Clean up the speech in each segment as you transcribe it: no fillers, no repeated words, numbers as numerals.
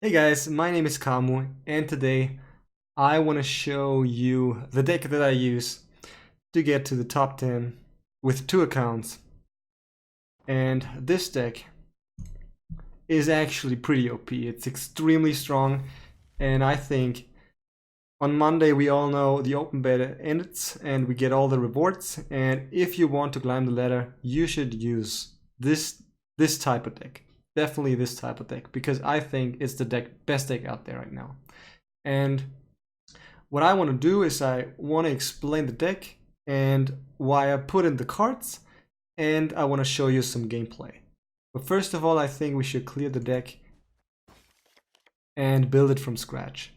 Hey guys, my name is Kamu, and today I want to show you the deck that I use to get to the top 10 with 2 accounts. And this deck is actually pretty OP. It's extremely strong, and I think on Monday we all know the open beta ends and we get all the rewards. And if you want to climb the ladder, you should use this type of deck. Definitely this type of deck, because I think it's the best deck out there right now. And what I want to do is I want to explain the deck and why I put in the cards, and I want to show you some gameplay. But first of all, I think we should clear the deck and build it from scratch,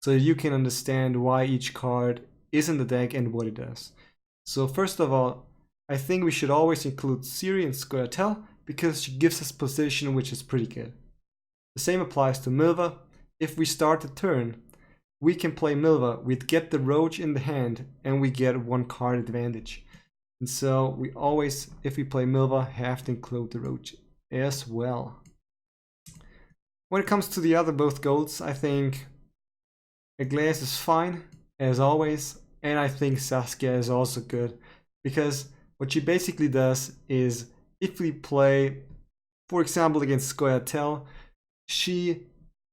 so you can understand why each card is in the deck and what it does. So first of all, I think we should always include Ciri and Scoia'Tael, because she gives us position, which is pretty good. The same applies to Milva. If we start the turn, we can play Milva, we'd get the Roach in the hand, and we get 1 card advantage. And so we always, if we play Milva, have to include the Roach as well. When it comes to the other both golds, I think a Glass is fine, as always, and I think Saskia is also good, because what she basically does is, if we play, for example, against Scoia'Tael, she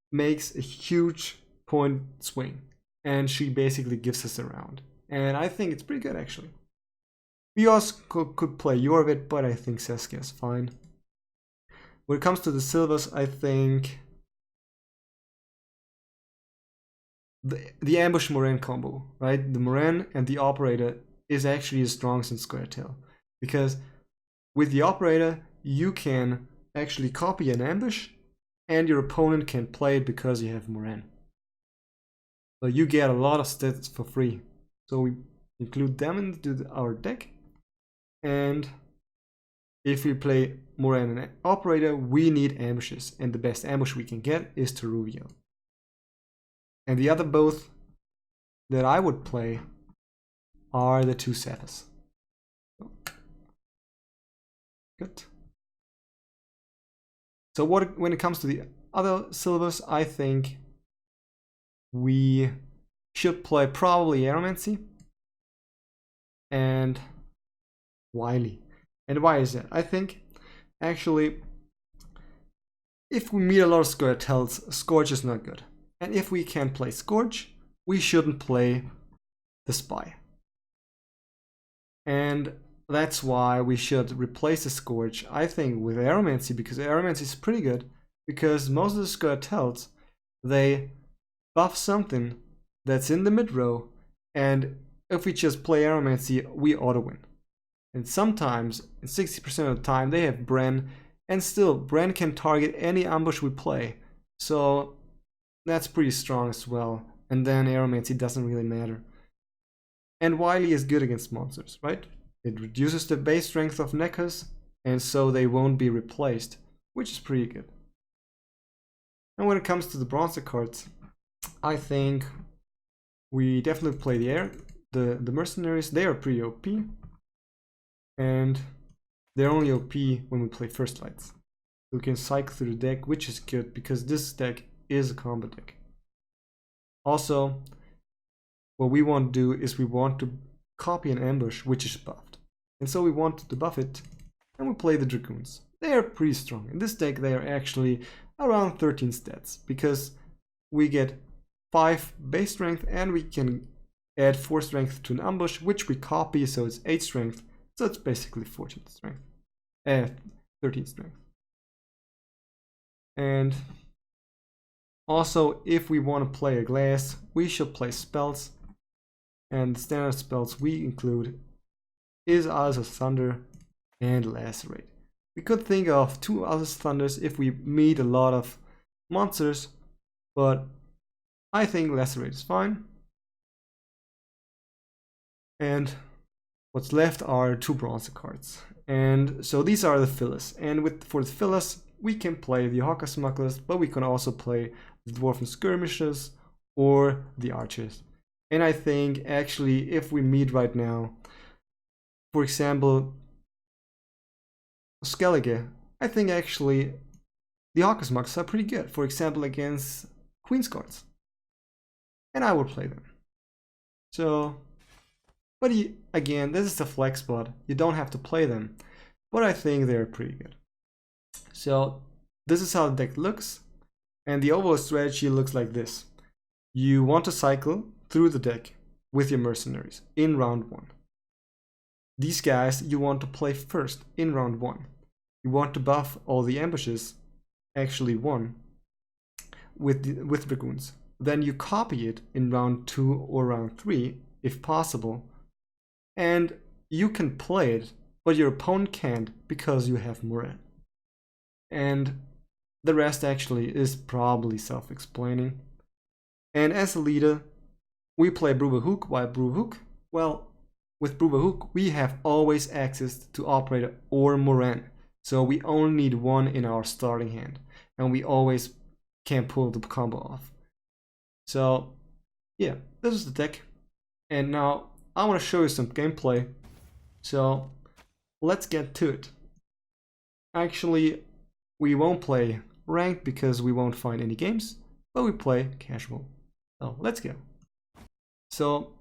makes a huge point swing, and she basically gives us a round. And I think it's pretty good, actually. We also could play Jorvit, but I think Saskia is fine. When it comes to the silvers, I think the ambush Morenn combo, right? The Morenn and the Operator is actually as strong as in Scoia'Tael, because with the Operator, you can actually copy an ambush, and your opponent can play it because you have Morenn. So you get a lot of stats for free. So we include them into our deck, and if we play Morenn and Operator, we need ambushes, and the best ambush we can get is Teruvio. And the other both that I would play are the 2 Cephas. Good. So when it comes to the other silvers, I think we should play probably Aeromancy and Wily. And why is that? I think actually, if we meet a lot of Scoia'Taels, Scourge is not good. And if we can play Scourge, we shouldn't play the Spy. And that's why we should replace the Scourge, I think, with Aeromancy, because Aeromancy is pretty good, because most of the Scoia'Taels, they buff something that's in the mid row, and if we just play Aeromancy, we auto-win. And sometimes, 60% of the time, they have Bren, and still, Bren can target any ambush we play, so that's pretty strong as well. And then Aeromancy doesn't really matter. And Wily is good against monsters, right? It reduces the base strength of Neckers, and so they won't be replaced, which is pretty good. And when it comes to the bronzer cards, I think we definitely play the mercenaries. They are pretty OP, and they're only OP when we play first lights. We can cycle through the deck, which is good because this deck is a combo deck. Also, what we want to do is we want to copy an ambush which is buffed, and so we want to buff it, and we play the Dragoons. They are pretty strong. In this deck they are actually around 13 stats, because we get 5 base strength and we can add 4 strength to an ambush, which we copy, so it's 8 strength, so it's basically 14 strength, 13 strength. And also, if we want to play a glass, we should play spells, and the standard spells we include is Eyes of Thunder and Lacerate. We could think of 2 Eyes of Thunders if we meet a lot of monsters, but I think Lacerate is fine. And what's left are 2 bronzer cards. And so these are the fillers. And for the fillers, we can play the Hawker Smugglers, but we can also play the Dwarven Skirmishers or the Archers. And I think actually, if we meet right now, for example, Skellige, I think actually the Hawker Smugglers are pretty good, for example against Queensguards. And I would play them. So, but again, this is a flex spot, you don't have to play them, but I think they're pretty good. So this is how the deck looks, and the overall strategy looks like this. You want to cycle through the deck with your mercenaries in round 1. These guys you want to play first in round 1. You want to buff all the ambushes, actually 1, with dragoons. Then you copy it in round 2 or round 3 if possible, and you can play it, but your opponent can't because you have Morenn. And the rest actually is probably self-explaining. And as a leader, we play Brewhook. Why Brewhook? Well, with Brewhook we have always access to Operator or Morenn, so we only need 1 in our starting hand, and we always can pull the combo off. So yeah, this is the deck, and now I want to show you some gameplay, so let's get to it. Actually, we won't play ranked because we won't find any games, but we play casual. So let's go. So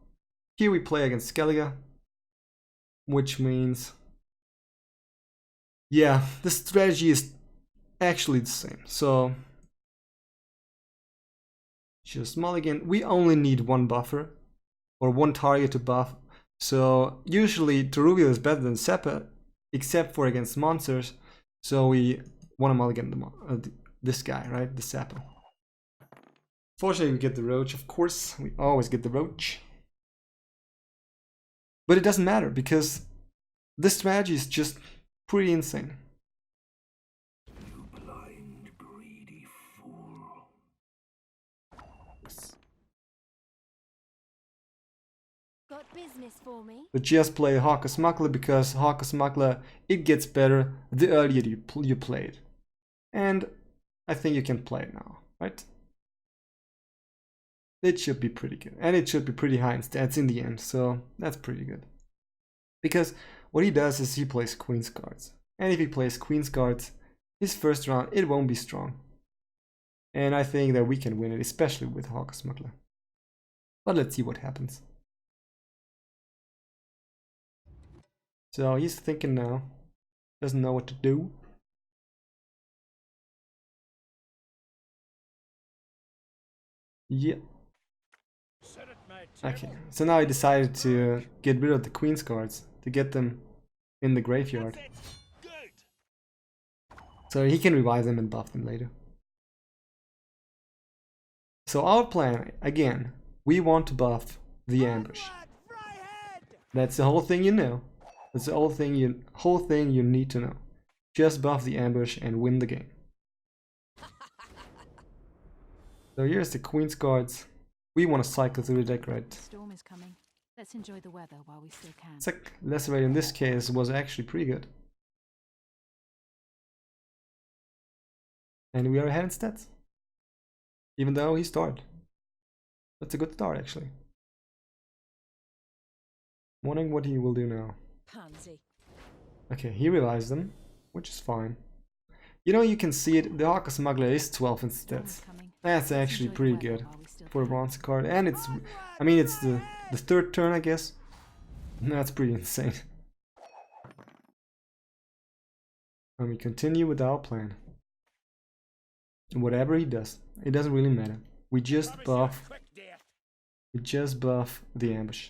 here we play against Skellige, which means, yeah, the strategy is actually the same. So just mulligan. We only need 1 buffer or 1 target to buff. So usually Teruvio is better than Seppa, except for against monsters. So we want to mulligan this guy, right? The Seppa. Fortunately, we get the Roach, of course. We always get the Roach. But it doesn't matter because this strategy is just pretty insane. You blind, greedy fool. Got business for me? But just play Hawker Smuggler because Hawker Smuggler, it gets better the earlier you play it. And I think you can play it now, right? It should be pretty good. And it should be pretty high in stats in the end, so that's pretty good. Because what he does is he plays Queensguards. And if he plays Queensguards, his first round, it won't be strong. And I think that we can win it, especially with Hawker Smuggler. But let's see what happens. So he's thinking now. Doesn't know what to do. Yeah. Okay, so now he decided to get rid of the Queensguards to get them in the graveyard. So he can revive them and buff them later. So our plan, again, we want to buff the ambush. That's the whole thing you know. That's the whole thing you need to know. Just buff the ambush and win the game. So here's the Queensguards. We want to cycle through the deck, right? Storm is coming. Let's enjoy the weather while we still can. It's like Lacerate in this case was actually pretty good. And we are ahead in stats. Even though he started. That's a good start actually. Wondering what he will do now. Pansy. Okay, he revives them, which is fine. You know, you can see it, the Hawker Smuggler is 12 in stats. That's actually pretty good for a bronze card, and it's, I mean, it's the third turn, I guess. That's pretty insane. And we continue with our plan. Whatever he does, it doesn't really matter. We just buff the ambush.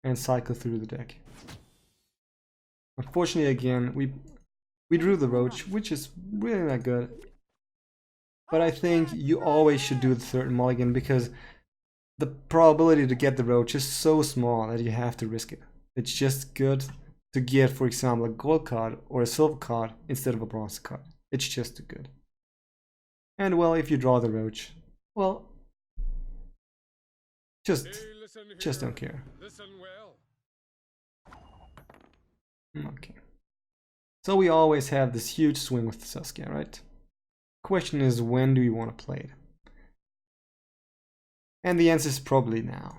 And cycle through the deck. Unfortunately, again, we drew the Roach, which is really not good. But I think you always should do the third mulligan because the probability to get the Roach is so small that you have to risk it. It's just good to get, for example, a gold card or a silver card instead of a bronze card. It's just too good. And well, if you draw the Roach, well, just don't care. Okay. So we always have this huge swing with Saskia, right? Question is, when do you want to play it? And the answer is probably now.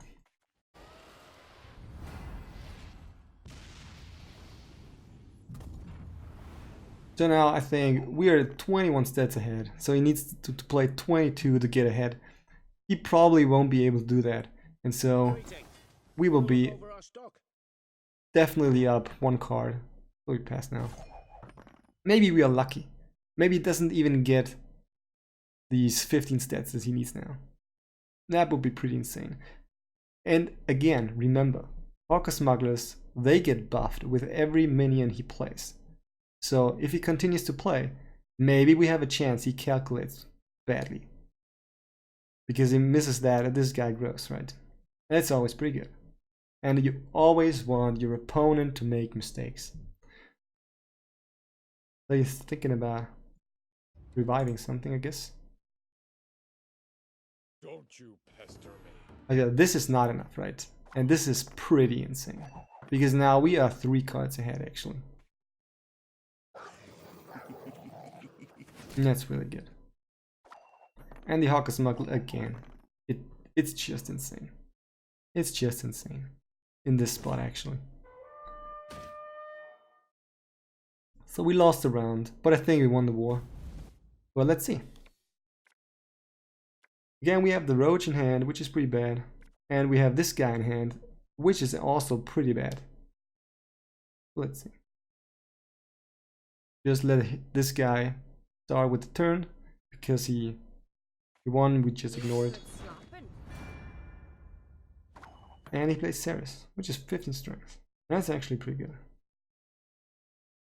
So now I think we are 21 stats ahead. So he needs to play 22 to get ahead. He probably won't be able to do that. And so we will be definitely up one card. So we pass now. Maybe we are lucky. Maybe he doesn't even get these 15 stats that he needs now. That would be pretty insane. And again, remember, Hawker Smugglers, they get buffed with every minion he plays. So if he continues to play, maybe we have a chance he calculates badly. Because he misses that and this guy grows, right? That's always pretty good. And you always want your opponent to make mistakes. So he's thinking about reviving something, I guess. Don't you pester me. Okay, this is not enough, right? And this is pretty insane. Because now we are 3 cards ahead, actually. And that's really good. And the Hawker Smuggler again. It's just insane. It's just insane. In this spot, actually. So we lost the round, but I think we won the war. Well, let's see. Again, we have the Roach in hand, which is pretty bad. And we have this guy in hand, which is also pretty bad. Let's see. Just let this guy start with the turn, because he won, we just ignore it. And he plays Ceres, which is 15 strength. That's actually pretty good.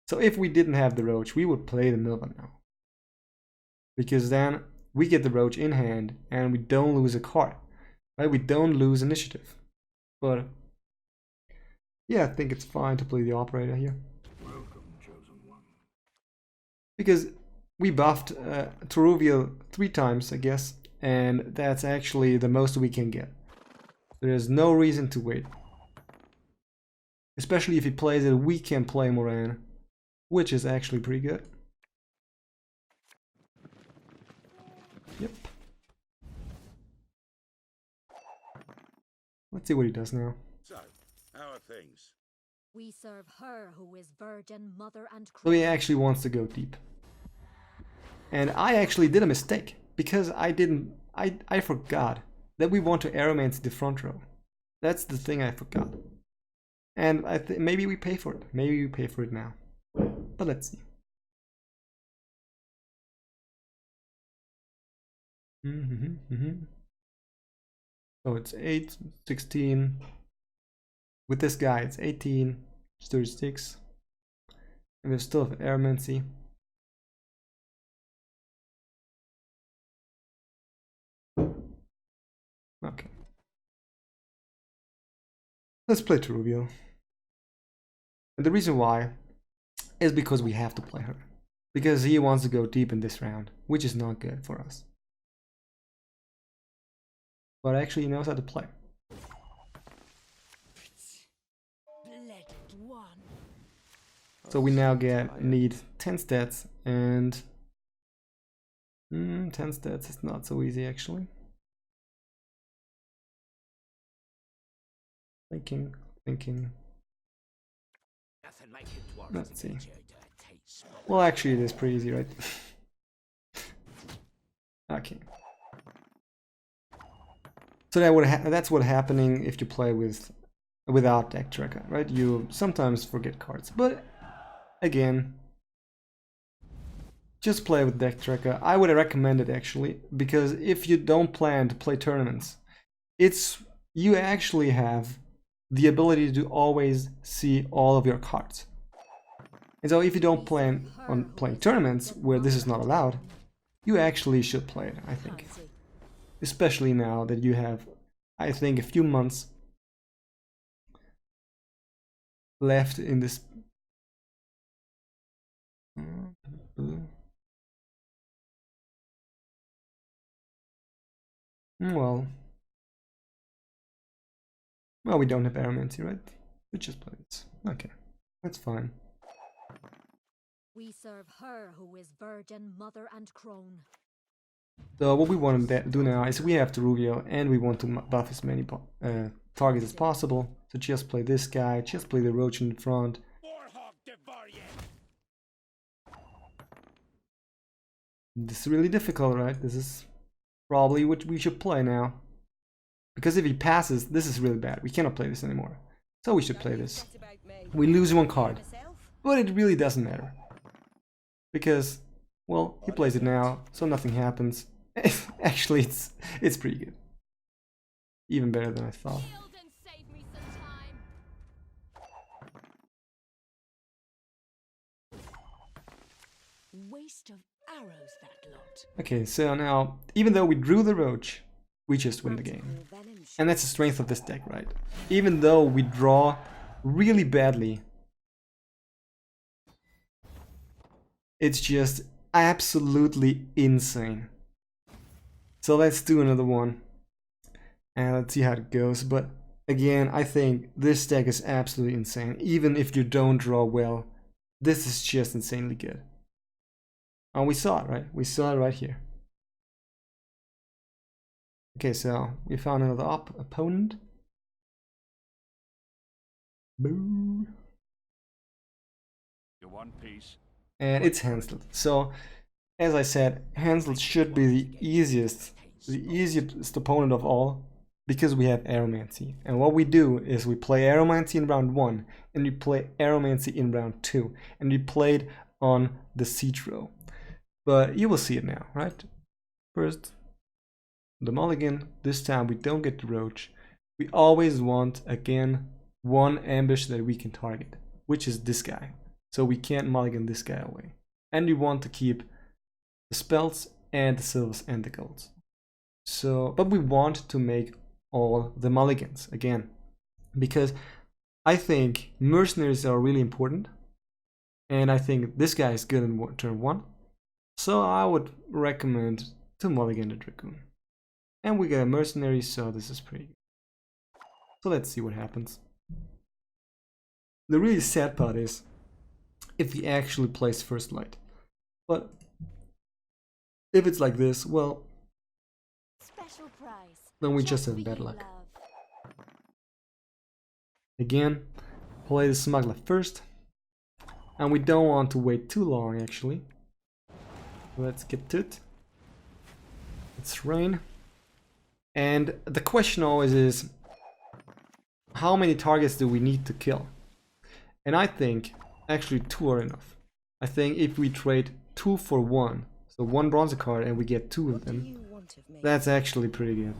So if we didn't have the Roach, we would play the Nilfgaard now. Because then we get the Roach in hand and we don't lose a card. Right? We don't lose initiative. But yeah, I think it's fine to play the Operator here. Welcome, chosen one. Because we buffed Teruviel 3 times, I guess, and that's actually the most we can get. There's no reason to wait. Especially if he plays it, we can play Morenn, which is actually pretty good. Yep. Let's see what he does now. So, how are things? We serve her who is virgin, mother, and So he actually wants to go deep. And I actually did a mistake, because I forgot that we want to Aeromancy the front row. That's the thing I forgot. And I think maybe we pay for it. Maybe we pay for it now. But let's see. Oh, it's 8, 16. With this guy, it's 18, 36. And we still have Aeromancy. Okay. Let's play Teruviel. And the reason why is because we have to play her. Because he wants to go deep in this round, which is not good for us. But actually he knows how to play. So we now need 10 stats, and 10 stats is not so easy actually. Thinking. Let's see. Well, actually it is pretty easy, right? Okay. So that's what's happening if you play without deck tracker, right? You sometimes forget cards, but again, just play with deck tracker. I would recommend it actually, because if you don't plan to play tournaments, you actually have the ability to always see all of your cards. And so if you don't plan on playing tournaments where this is not allowed, you actually should play it, I think. Especially now that you have, I think, a few months left in this. Well, we don't have Aeromancy, right? We just play this. Okay, that's fine. We serve her who is virgin, mother, and crone. So what we want to do now is we have Teruviel and we want to buff as many targets as possible. So just play this guy, just play the Roach in the front. This is really difficult, right? This is probably what we should play now. Because if he passes, this is really bad. We cannot play this anymore. So we should play this. We lose one card. But it really doesn't matter. Because, well, he plays it now, so nothing happens. Actually, it's pretty good. Even better than I thought. Waste of arrows, that lot. Okay, so now, even though we drew the roach, we just win the game. And that's the strength of this deck, right? Even though we draw really badly, it's just absolutely insane. So let's do another one. And let's see how it goes. But again, I think this deck is absolutely insane. Even if you don't draw well, this is just insanely good. And we saw it, right? We saw it right here. Okay, so we found another opponent. Boo. You're one piece. And it's Henselt. So, as I said, Henselt should be the easiest opponent of all, because we have Aromancy. And what we do is we play Aromancy in round 1, and we play Aromancy in round 2, and we played on the siege row. But you will see it now, right? First, the mulligan. This time we don't get the roach. We always want, again, one ambush that we can target, which is this guy. So we can't mulligan this guy away. And we want to keep the spells and the silvers and the golds. So, but we want to make all the mulligans, again. Because I think mercenaries are really important. And I think this guy is good in turn 1. So I would recommend to mulligan the Dragoon. And we get a mercenary, so this is pretty good. So let's see what happens. The really sad part is if he actually plays First Light. But if it's like this, well, then we just have bad luck. Again, play the Smuggler first. And we don't want to wait too long, actually. Let's get to it. It's rain. And the question always is, how many targets do we need to kill? And I think actually 2 are enough. I think if we trade 2 for 1, so 1 bronze card and we get 2 of them, that's actually pretty good.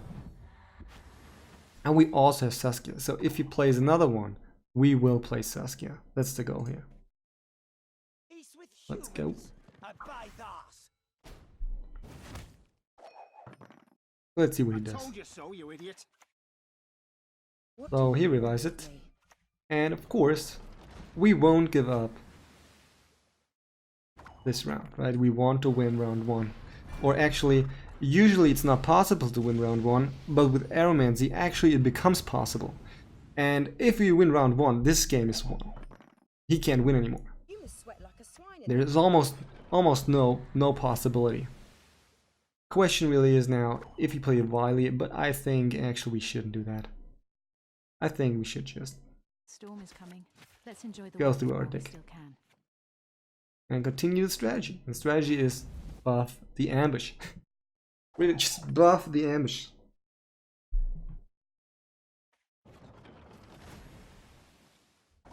And we also have Saskia, so if he plays another one, we will play Saskia. That's the goal here. Let's go. Let's see what he does. So he revives it. And of course, we won't give up this round, right? We want to win round 1. Or actually, usually it's not possible to win round 1, but with Aromancy, actually it becomes possible. And if we win round 1, this game is won. He can't win anymore. There is almost no possibility. Question really is now if he played Wily, but I think actually we shouldn't do that. I think we should just Storm is coming. Let's enjoy the go through our deck and continue the strategy. The strategy is buff the ambush. Really, just buff the ambush.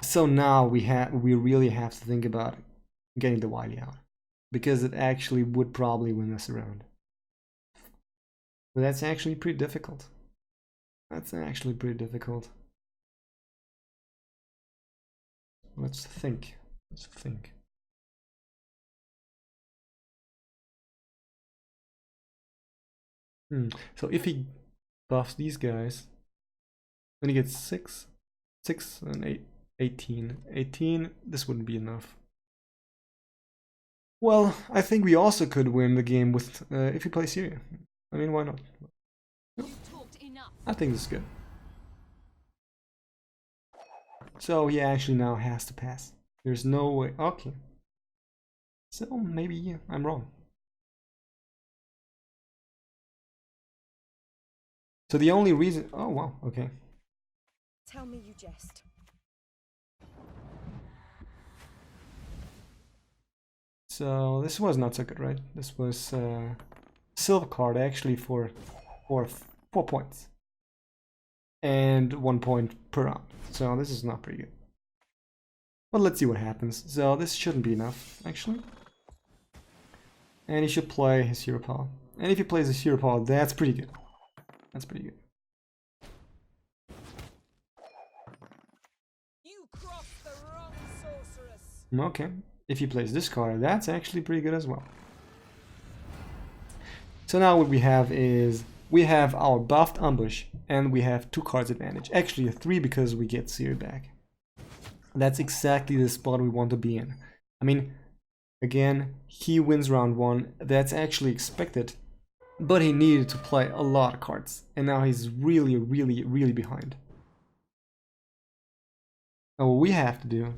So now we really have to think about getting the Wily out, because it actually would probably win us around. But that's actually pretty difficult. That's actually pretty difficult. Let's think. Let's think. So if he buffs these guys, then he gets 6 and 8, 18. 18, this wouldn't be enough. Well, I think we also could win the game with if he plays Syria. I mean, why not? I think this is good. So he actually now has to pass. There's no way. Okay. So maybe I'm wrong. So the only reason. Oh wow. Okay. Tell me you jest. So this was not so good, right? This was silver card actually for 4 points. And 1 point per round. So this is not pretty good. But let's see what happens. So this shouldn't be enough, actually. And he should play his hero power. And if he plays his hero power, that's pretty good. That's pretty good. You crossed the wrong sorceress. Okay. If he plays this card, that's actually pretty good as well. So now what we have is we have our buffed ambush and we have 2 cards advantage. Actually 3 because we get Siri back. That's exactly the spot we want to be in. I mean, again, he wins round 1. That's actually expected. But he needed to play a lot of cards. And now he's really, really, really behind. Now what we have to do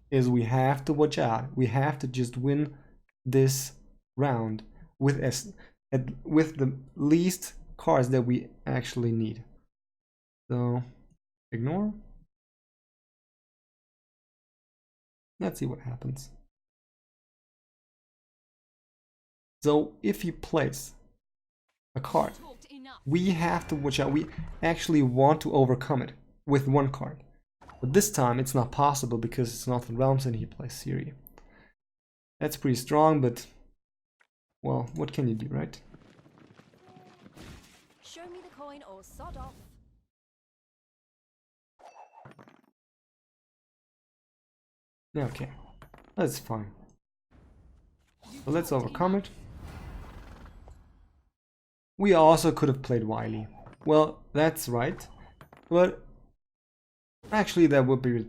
is we have to watch out. We have to just win this round with the least cards that we actually need. So, ignore. Let's see what happens. So, if he plays a card, we have to watch out. We actually want to overcome it with 1 card. But this time it's not possible because it's Northern Realms and he plays Siri. That's pretty strong, but well, what can you do, right? Show me the coin or sod off. Okay, that's fine. So let's overcome it. We also could have played Wily. Well, that's right. But actually that would be...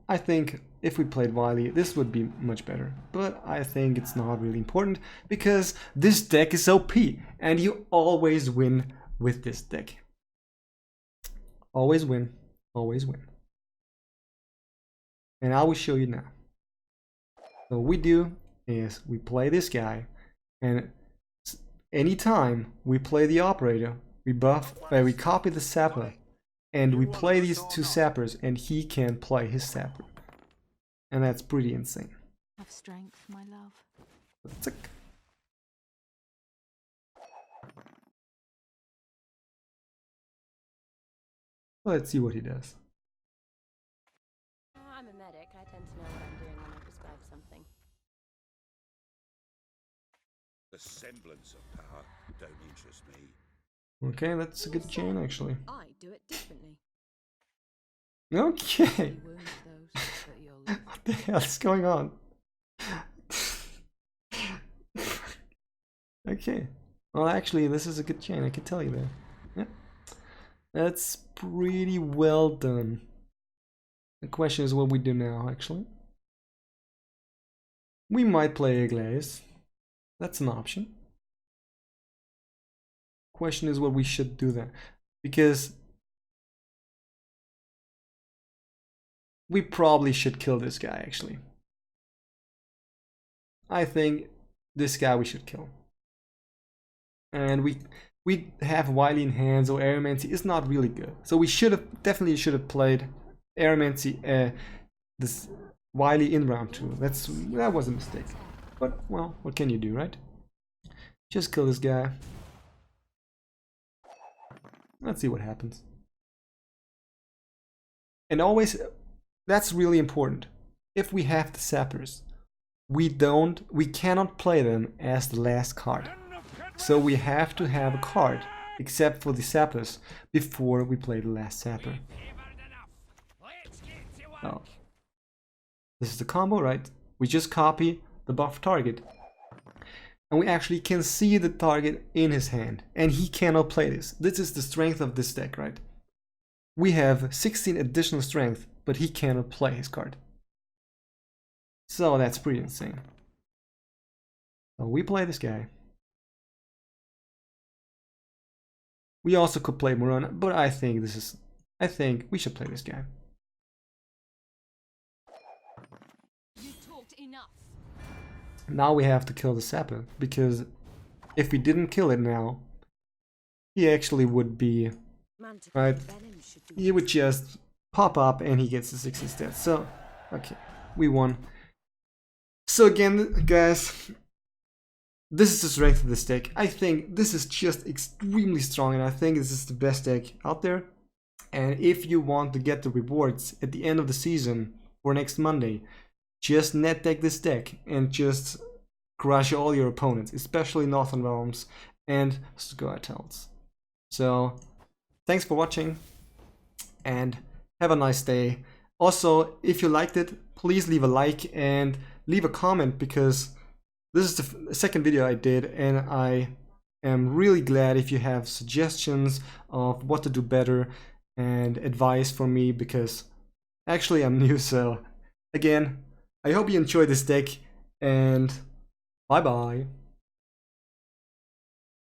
I think if we played Wily, this would be much better. But I think it's not really important because this deck is OP. And you always win with this deck. Always win. Always win. And I will show you now. So what we do is we play this guy, and anytime we play the operator, we copy the sapper, and we play these 2 sappers, and he can play his sapper, and that's pretty insane. Have strength, my love. Tick. Let's see what he does. I'm a medic. I tend to know what I'm doing when I prescribe something. The semblance of power don't interest me. Okay, that's a good chain actually. I do it differently. Okay. You wound those, but you'll live. What the hell is going on? Okay. Well, actually, this is a good chain, I can tell you that. Yeah. That's pretty well done. The question is what we do now, actually. We might play a glaze. That's an option. Question is what we should do then. Because we probably should kill this guy, actually. I think this guy we should kill. And we have Wily in hand, so Aeromancy is not really good. So we definitely should have played Aeromancy, this Wily in round 2. That was a mistake. But well, what can you do, right? Just kill this guy. Let's see what happens. And always, that's really important. If we have the sappers, we cannot play them as the last card. So we have to have a card, except for the sappers, before we play the last sapper. Oh. This is the combo, right? We just copy the buff target. And we actually can see the target in his hand. And he cannot play this. This is the strength of this deck, right? We have 16 additional strength, but he cannot play his card. So that's pretty insane. So we play this guy. We also could play Morenn, but I think we should play this guy. You talked enough. Now we have to kill the sapper, because if we didn't kill it now, he actually would be, right, he would just pop up and he gets the 60 stats. So, okay, we won. So again, guys, this is the strength of this deck. I think this is just extremely strong, and I think this is the best deck out there. And if you want to get the rewards at the end of the season for next Monday, just net deck this deck and just crush all your opponents, especially Northern Realms and Scoia'Taels. So, thanks for watching and have a nice day. Also, if you liked it, please leave a like and leave a comment, because this is the second video I did, and I am really glad if you have suggestions of what to do better and advice for me, because actually I'm new. So again, I hope you enjoyed this deck, and bye bye.